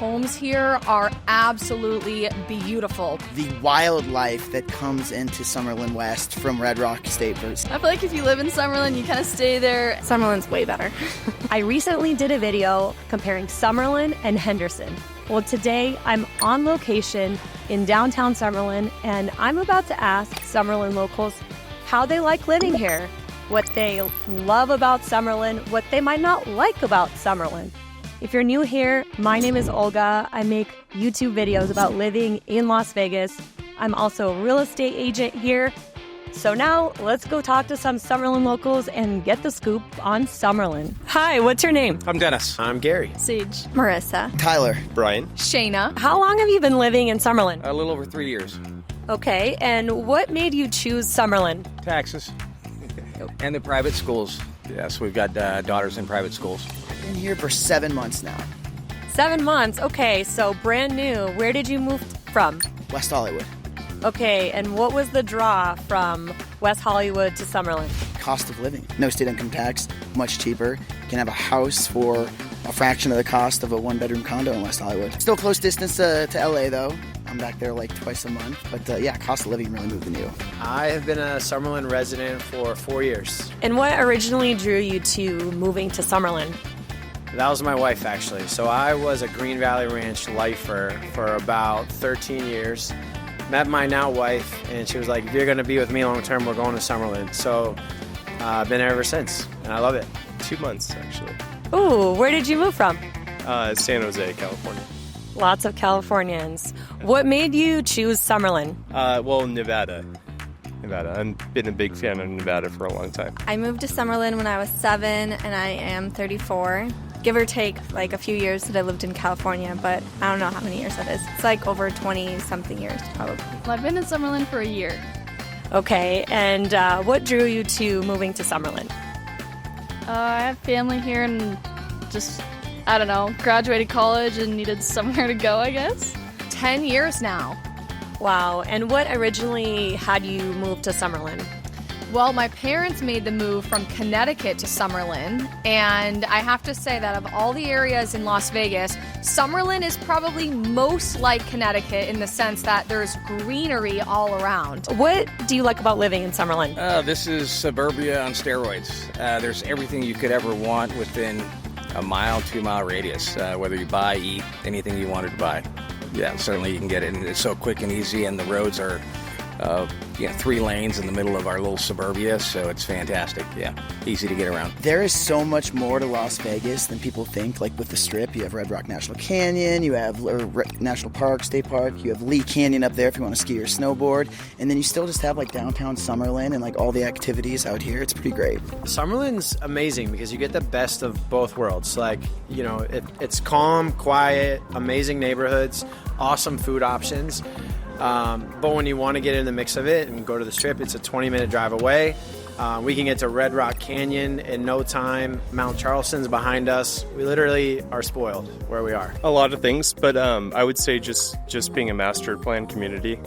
homes here are absolutely beautiful. The wildlife that comes into Summerlin West from Red Rock State First. I feel like if you live in Summerlin, you kind of stay there. Summerlin's way better. I recently did a video comparing Summerlin and Henderson. Well, today I'm on location in downtown Summerlin, and I'm about to ask Summerlin locals how they like living here, what they love about Summerlin, what they might not like about Summerlin. If you're new here, my name is Olga. I make YouTube videos about living in Las Vegas. I'm also a real estate agent here. So now let's go talk to some Summerlin locals and get the scoop on Summerlin. Hi, what's your name? I'm Dennis. I'm Gary. Sage. Marissa. Tyler. Brian. Shayna. How long have you been living in Summerlin? A little over 3 years. Okay, and what made you choose Summerlin? Taxes. And the private schools. Yes, we've got daughters in private schools. I've been here for 7 months now. 7 months, okay, so brand new. Where did you move from? West Hollywood. Okay, and what was the draw from West Hollywood to Summerlin? Cost of living. No state income tax, much cheaper. You can have a house for a fraction of the cost of a one-bedroom condo in West Hollywood. Still close distance to LA though. I'm back there like twice a month. But yeah, cost of living really moved the needle. I have been a Summerlin resident for 4 years. And what originally drew you to moving to Summerlin? That was my wife, actually. So I was a Green Valley Ranch lifer for about 13 years. Met my now wife, and she was like, if you're going to be with me long term, we're going to Summerlin. So I've been there ever since, and I love it. 2 months, actually. Ooh, where did you move from? San Jose, California. Lots of Californians. What made you choose Summerlin? Well, Nevada. I've been a big fan of Nevada for a long time. I moved to Summerlin when I was 7, and I am 34. Give or take like a few years that I lived in California, but I don't know how many years that is. It's like over 20-something years, probably. Well, I've been in Summerlin for a year. Okay, and what drew you to moving to Summerlin? I have family here and just, I don't know, graduated college and needed somewhere to go, I guess. 10 years now. Wow, and what originally had you move to Summerlin? Well, my parents made the move from Connecticut to Summerlin, and I have to say that of all the areas in Las Vegas, Summerlin is probably most like Connecticut in the sense that there's greenery all around. What do you like about living in Summerlin? This is suburbia on steroids. There's everything you could ever want within a mile, 2 mile radius, whether you buy, eat, anything you wanted to buy. Yeah, certainly you can get it, and it's so quick and easy, and the roads are 3 lanes in the middle of our little suburbia, so it's fantastic. Yeah, easy to get around. There is so much more to Las Vegas than people think. Like with the Strip, you have Red Rock National Canyon, you have National Park, State Park, you have Lee Canyon up there if you want to ski or snowboard, and then you still just have like downtown Summerlin and like all the activities out here. It's pretty great. Summerlin's amazing because you get the best of both worlds. Like, you know, it's calm, quiet, amazing neighborhoods, awesome food options. But when you want to get in the mix of it and go to the Strip, it's a 20-minute drive away. We can get to Red Rock Canyon in no time. Mount Charleston's behind us. We literally are spoiled where we are. A lot of things, but I would say just being a master plan community,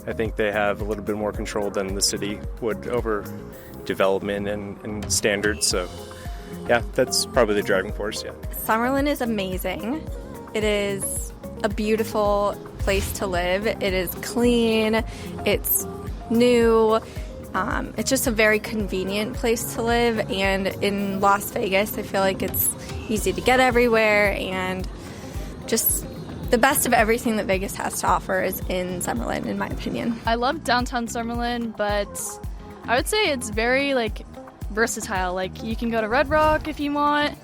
I think they have a little bit more control than the city would over development and standards. So, yeah, that's probably the driving force, yeah. Summerlin is amazing. It is a beautiful place to live. It is clean. It's new. It's just a very convenient place to live. And in Las Vegas, I feel like it's easy to get everywhere. And just the best of everything that Vegas has to offer is in Summerlin, in my opinion. I love downtown Summerlin, but I would say it's very versatile. Like, you can go to Red Rock if you want,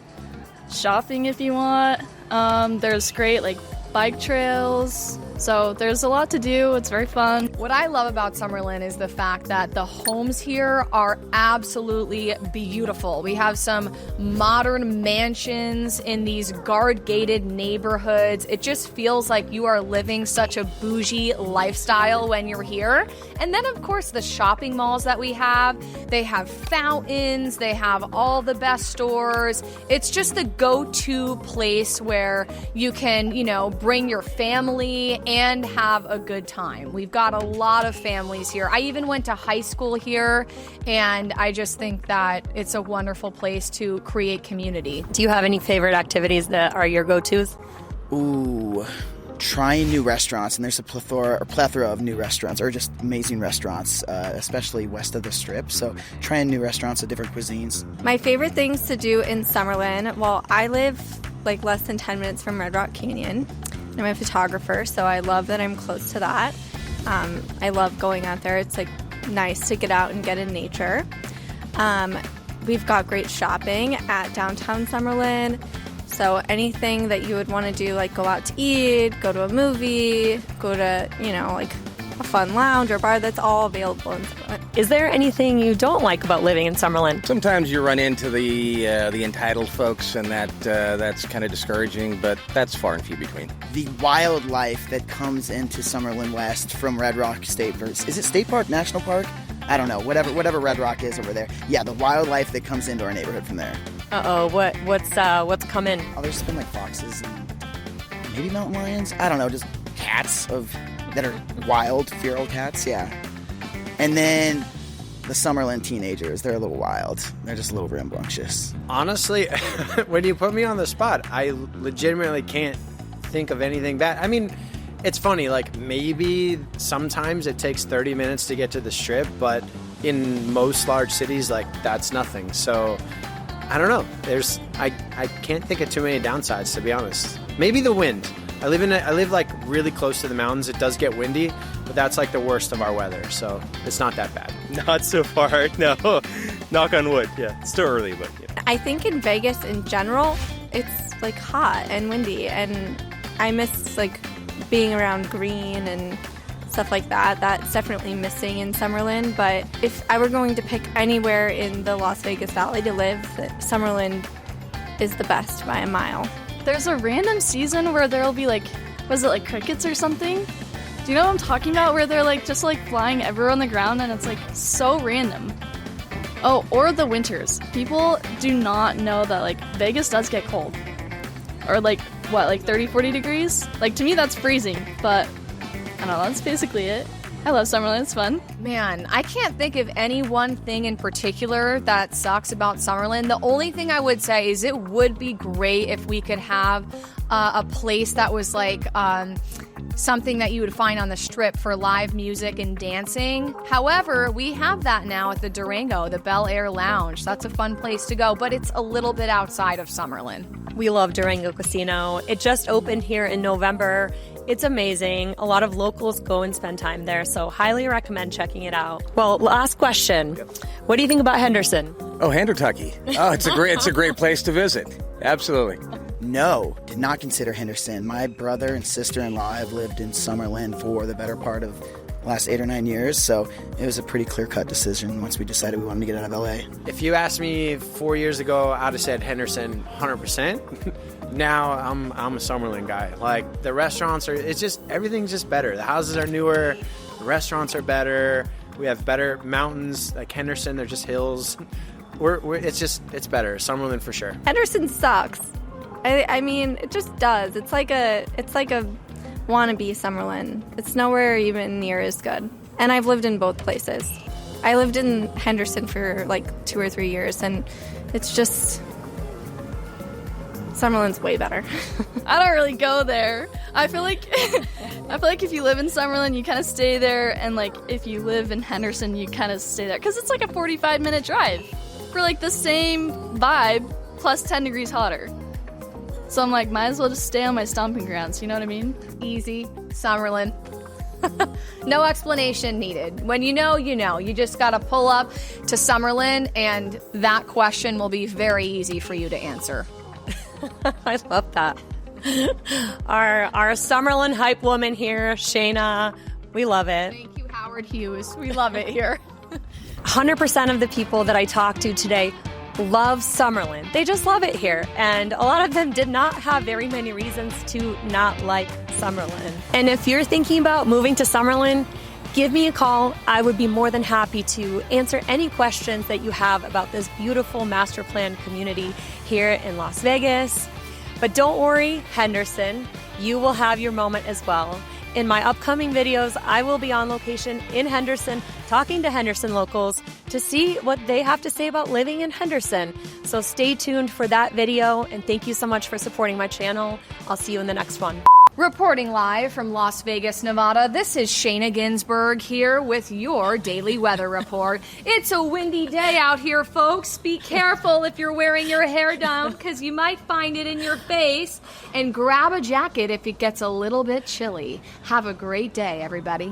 shopping if you want. There's great bike trails. So there's a lot to do. It's very fun. What I love about Summerlin is the fact that the homes here are absolutely beautiful. We have some modern mansions in these guard-gated neighborhoods. It just feels like you are living such a bougie lifestyle when you're here. And then, of course, the shopping malls that we have. They have fountains. They have all the best stores. It's just the go-to place where you can, bring your family and have a good time. We've got a lot of families here. I even went to high school here, and I just think that it's a wonderful place to create community. Do you have any favorite activities that are your go-tos? Ooh, trying new restaurants, and there's a plethora of new restaurants, or just amazing restaurants, especially west of the Strip. So trying new restaurants of different cuisines. My favorite things to do in Summerlin, well, I live like less than 10 minutes from Red Rock Canyon. I'm a photographer, so I love that I'm close to that. I love going out there. It's like nice to get out and get in nature. We've got great shopping at downtown Summerlin. So anything that you would want to do, like go out to eat, go to a movie, go to, like a fun lounge or bar, that's all available in Summerlin. Is there anything you don't like about living in Summerlin? Sometimes you run into the entitled folks, and that's kind of discouraging, but that's far and few between. The wildlife that comes into Summerlin West from Red Rock State, is it State Park, National Park? I don't know, whatever Red Rock is over there. Yeah, the wildlife that comes into our neighborhood from there. What's come in? Oh, there's been like foxes and maybe mountain lions. I don't know, just cats that are wild, feral cats. Yeah, and then the Summerlin teenagers. They're a little wild. They're just a little rambunctious. Honestly, when you put me on the spot, I legitimately can't think of anything bad. I mean, it's funny. Like maybe sometimes it takes 30 minutes to get to the Strip, but in most large cities, like that's nothing. So. I don't know. I can't think of too many downsides, to be honest. Maybe the wind. I live like really close to the mountains. It does get windy, but that's like the worst of our weather, so it's not that bad. Not so far, no. Knock on wood. Yeah, it's still early, but yeah. I think in Vegas in general, it's like hot and windy, and I miss like being around green and stuff like that. That's definitely missing in Summerlin, but if I were going to pick anywhere in the Las Vegas Valley to live, Summerlin is the best by a mile. There's a random season where there'll be like, was it like crickets or something? Do you know what I'm talking about? Where they're like just like flying everywhere on the ground, and it's like so random. Oh, or the winters. People do not know that like Vegas does get cold. Or like, what, like 30, 40 degrees? Like to me that's freezing, but I don't know, that's basically it. I love Summerlin, it's fun. Man, I can't think of any one thing in particular that sucks about Summerlin. The only thing I would say is it would be great if we could have a place that was like something that you would find on the Strip for live music and dancing. However, we have that now at the Durango, the Bel Air Lounge. That's a fun place to go, but it's a little bit outside of Summerlin. We love Durango Casino. It just opened here in November. It's amazing. A lot of locals go and spend time there, so highly recommend checking it out. Well, last question. What do you think about Henderson? Oh, Hendertucky. Oh, it's a great place to visit. Absolutely. No, did not consider Henderson. My brother and sister-in-law have lived in Summerlin for the better part of the last 8 or 9 years, so it was a pretty clear-cut decision once we decided we wanted to get out of LA. If you asked me 4 years ago, I'd have said Henderson 100%. Now I'm a Summerlin guy. Like the restaurants everything's just better. The houses are newer, the restaurants are better. We have better mountains like Henderson. They're just hills. It's better. Summerlin for sure. Henderson sucks. I mean, it just does. It's like a wannabe Summerlin. It's nowhere even near as good. And I've lived in both places. I lived in Henderson for like 2 or 3 years, and it's just. Summerlin's way better. I don't really go there. I feel like if you live in Summerlin, you kind of stay there, and like if you live in Henderson, you kind of stay there because it's like a 45-minute drive for like the same vibe plus 10 degrees hotter. So I'm like, might as well just stay on my stomping grounds. You know what I mean? Easy, Summerlin. No explanation needed. When you know, you know. You just got to pull up to Summerlin, and that question will be very easy for you to answer. I love that. Our Summerlin hype woman here, Shayna. We love it. Thank you, Howard Hughes. We love it here. 100% of the people that I talked to today love Summerlin. They just love it here. And a lot of them did not have very many reasons to not like Summerlin. And if you're thinking about moving to Summerlin, give me a call. I would be more than happy to answer any questions that you have about this beautiful master plan community here in Las Vegas. But don't worry, Henderson, you will have your moment as well. In my upcoming videos, I will be on location in Henderson, talking to Henderson locals to see what they have to say about living in Henderson. So stay tuned for that video, and thank you so much for supporting my channel. I'll see you in the next one. Reporting live from Las Vegas, Nevada, this is Shayna Ginsburg here with your daily weather report. It's a windy day out here, folks. Be careful if you're wearing your hair down because you might find it in your face. And grab a jacket if it gets a little bit chilly. Have a great day, everybody.